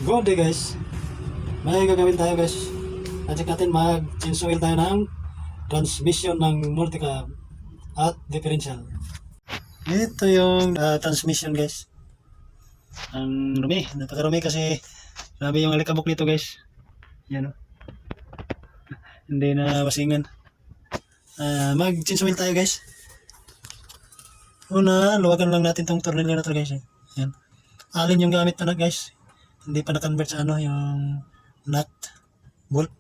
Good day guys. May gagawin tayo guys. Check natin mag-change oil tayo ng transmission ng multicab at differential. Ito yung transmission guys. Ang rumi, napakarumi kasi grabe yung alikabok nito guys. Yan o. Hindi na basingan. Mag-change oil tayo guys. Una, luwagan lang natin tong tornilyo na to guys. Yan. Alin yung gamit pa na guys. Hindi pa na-convert sa yung nut bolt.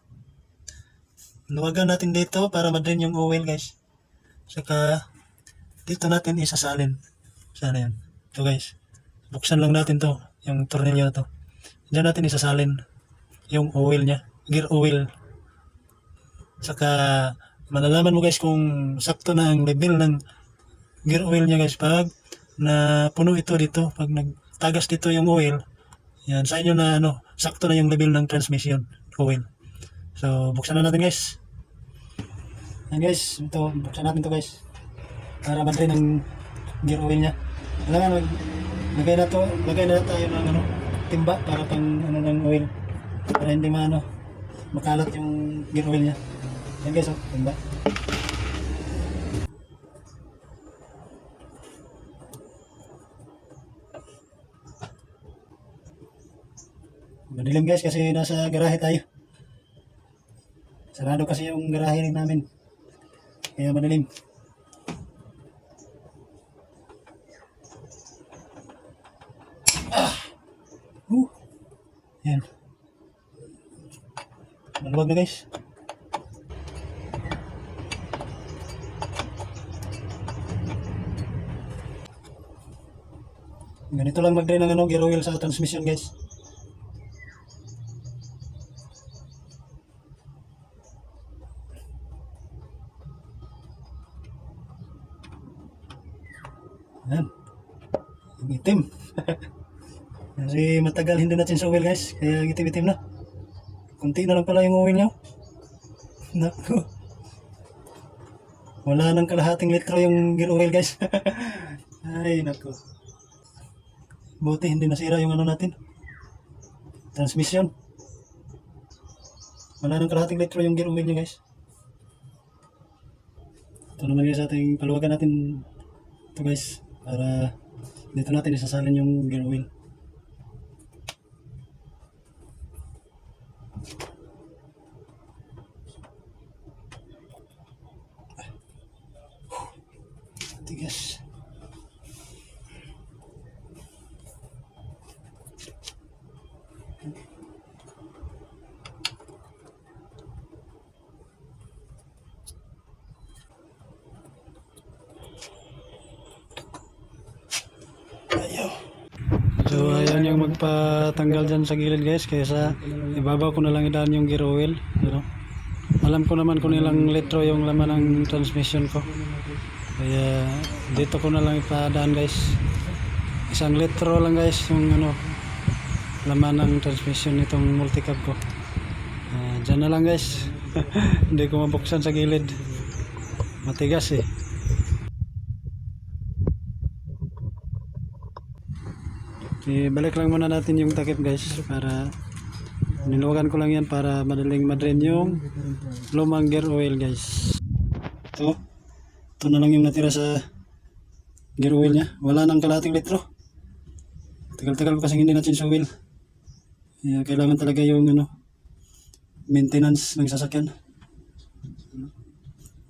Luwagan natin dito para ma-drain yung oil guys. Saka dito natin isasalin. Sana yan. Ito guys. Buksan lang natin to, yung tornilyo na to. Diyan natin isasalin yung oil niya, gear oil. Saka malalaman mo guys kung sakto na ang level ng gear oil niya guys pag na puno ito dito, pag nagtagas dito yung oil. Yan, sa inyo na sakto na yung level ng transmission oil. So, buksan na natin guys. Yan guys, ito, buksan natin to guys. Para ma-drain ang gear oil niya. Kailangan lagay na tayo ng timba para pang ng oil. Para hindi makalat yung gear oil niya. Yan guys, timba. Madilim guys kasi nasa garahe tayo. Sarado kasi yung garahe namin. Kaya madilim. Yan. Maluwag na guys. Ganito lang mag-drain ng gear oil sa transmission guys. Yan. Ang itim. Kasi matagal hindi natin sa oil guys. Kaya itim-itim na. Kunti na lang pala yung oil nyo. Naku. Wala nang kalahating litro yung gear oil guys. Ay naku. Buti hindi nasira yung natin. Transmission. Wala nang kalahating litro yung gear oil nyo guys. Ito naman guys ating paluwagan natin ito guys. Para dito natin isasalin yung gear oil. Tigas. So ayan yung magpatanggal dyan sa gilid guys, kaysa ibabaw ko na lang idaan yung gear oil. Alam ko naman kung ilang litro yung laman ng transmission ko, kaya dito ko na lang ipadaan guys. 1 litro lang guys yung laman ng transmission nitong multicab ko. Dyan na lang guys. Hindi ko mabuksan sa gilid, matigas eh. Balik lang muna natin yung takip guys, para niluwagan ko lang yan para madaling ma-drain yung lumang gear oil guys. Ito na lang yung natira sa gear oil nya. Wala nang kalahating litro. Tagal-tagal ko kasi hindi natin sa oil. Kailangan talaga yung maintenance ng sasakyan.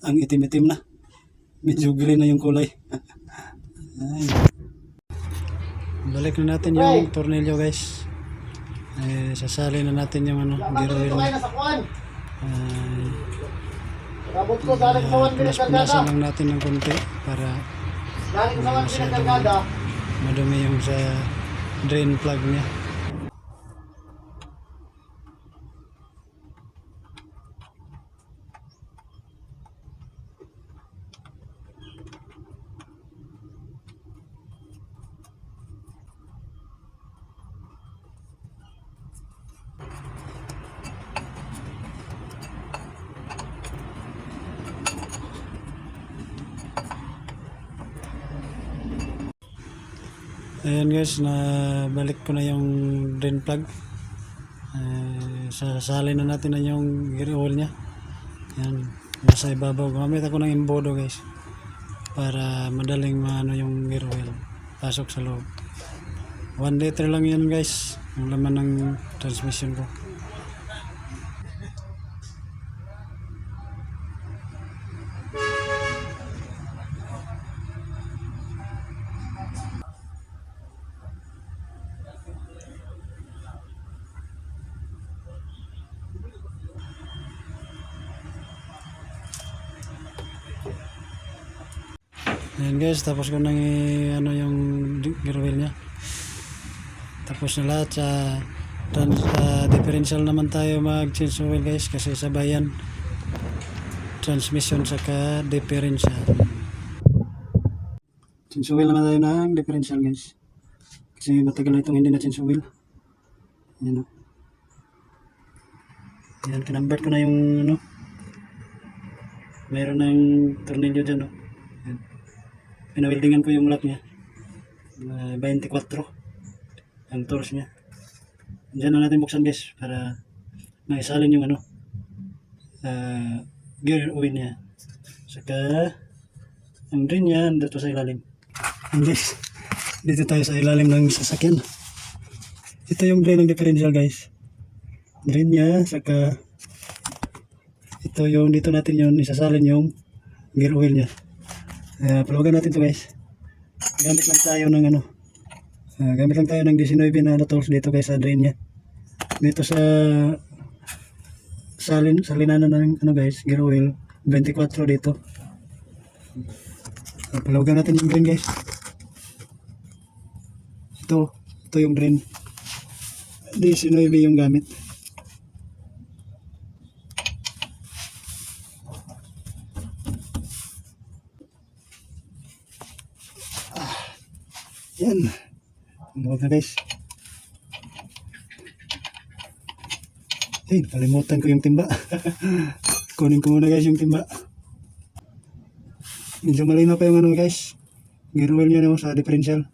Ang itim-itim na, medyo green na yung kulay. Ay. Balik na natin yung tornilyo guys. Sasali na natin yung gear oil. Punas-punasan lang natin ng konti para madumi yung sa drain plug niya. Ayan guys, na balik ko na yung drain plug. Sasalin na natin na yung gear oil nya. Yan, nasa ibabaw. Gamit ako ng embodo guys para madaling maano yung gear oil pasok sa loob. 1 liter lang yan guys yung laman ng transmission ko. Ayan guys, tapos ko nang ano yung gear oil nya. Tapos na lahat sa differential naman tayo mag change oil guys kasi sabayan transmission saka differential. Change oil naman tayo ng differential guys. Kasi matagal na itong hindi na change oil. Ayan o. Ayan, kinambert ko na yung ano. Mayroon ng tornilyo dyan o. Ayan. Pinawildingan ko yung lock niya. 24 ang torch niya. Diyan na natin buksan guys para maisalin yung ano gear oil niya. Saka ang drain niya dito sa ilalim. And guys, dito tayo sa ilalim ng sasakyan. Ito yung drain ng differential guys. Drain niya, saka ito yung dito natin yung isasalin yung gear oil niya. Paluwagan natin to guys. Gamit lang tayo ng ano. Gamit lang tayo ng 19 na tools dito guys sa drain niya. Dito sa salinanan ng ano guys, gear oil 24 dito. Paluwagan natin yung drain guys. Ito yung drain. 19 yung gamit. Yan. Huwag na guys. Ay, kalimutan ko yung timba. Kunin ko muna guys yung timba. Medyo malinaw pa yung ano guys. Gear oil niya naman sa differential.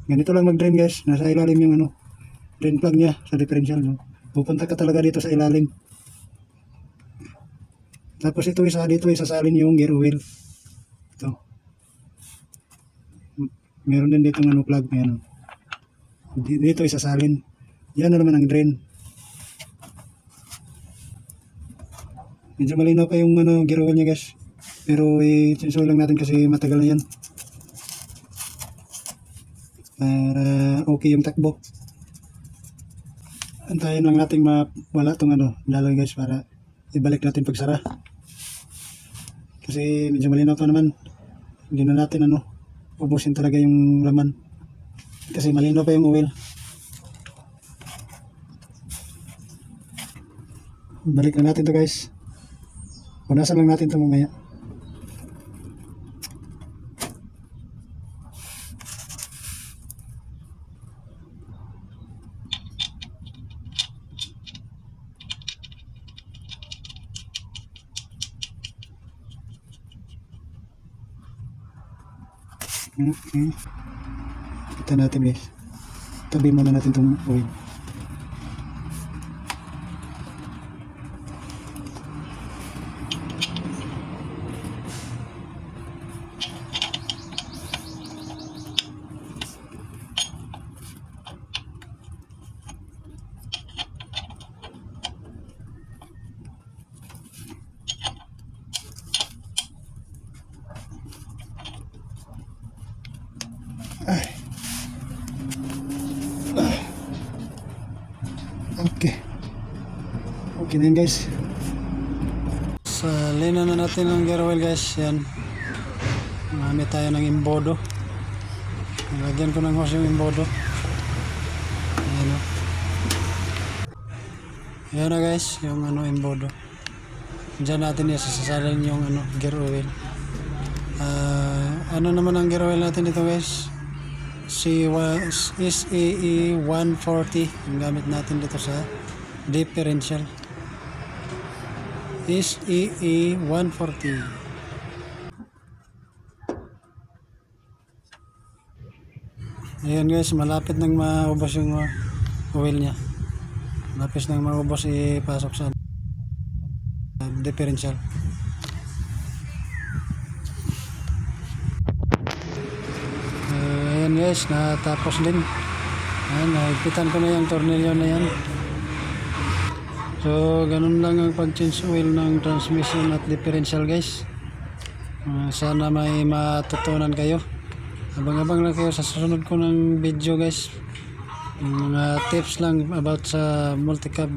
Ganito lang mag-drain guys. Nasa ilalim yung ano. Drain plug niya sa differential. No? Pupunta ka talaga dito sa ilalim. Tapos ito dito isasalin yung gear oil. Ito. Meron din dito ng ano plug na yan. Dito isasalin. Yan na naman ang drain. Medyo malinaw pa yung ano, gear oil niya guys. Pero i-change lang natin kasi matagal na yan. Para okay yung takbo. Antayin lang natin mawala itong ano, lalagay guys para ibalik natin pagsara. Kasi medyo malinaw pa naman. Hindi na natin ano, ubusin talaga yung laman. Kasi malinaw pa yung oil. Balik na natin to guys. Punasan lang natin ito mamaya. Okay. Kita natin guys. Tabi muna natin itong oil. Okay na yun guys. Salina na natin ng gear oil guys. Yan. Gamit tayo ng embodo. Nilagyan ko ng hose yung embodo. Ayan o. Ayan na guys. Yung ano embodo. Diyan natin isasalin yung ano gear oil. Ano naman ang gear oil natin ito guys? SAE 140 yung gamit natin dito sa differential. SAE 140. Ayan guys, malapit nang maubos yung oil niya. Malapit nang maubos, ipasok sa differential. Ayan guys, natapos din. Ayan, nahigpitan ko na yung tornilyo na yan. So, ganun lang ang pag-change oil ng transmission at differential guys. Sana may matutunan kayo. Abang-abang lang kayo sa susunod ko ng video guys. Mga tips lang about sa multicab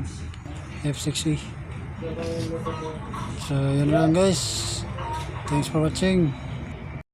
F6E. So, yun lang guys. Thanks for watching.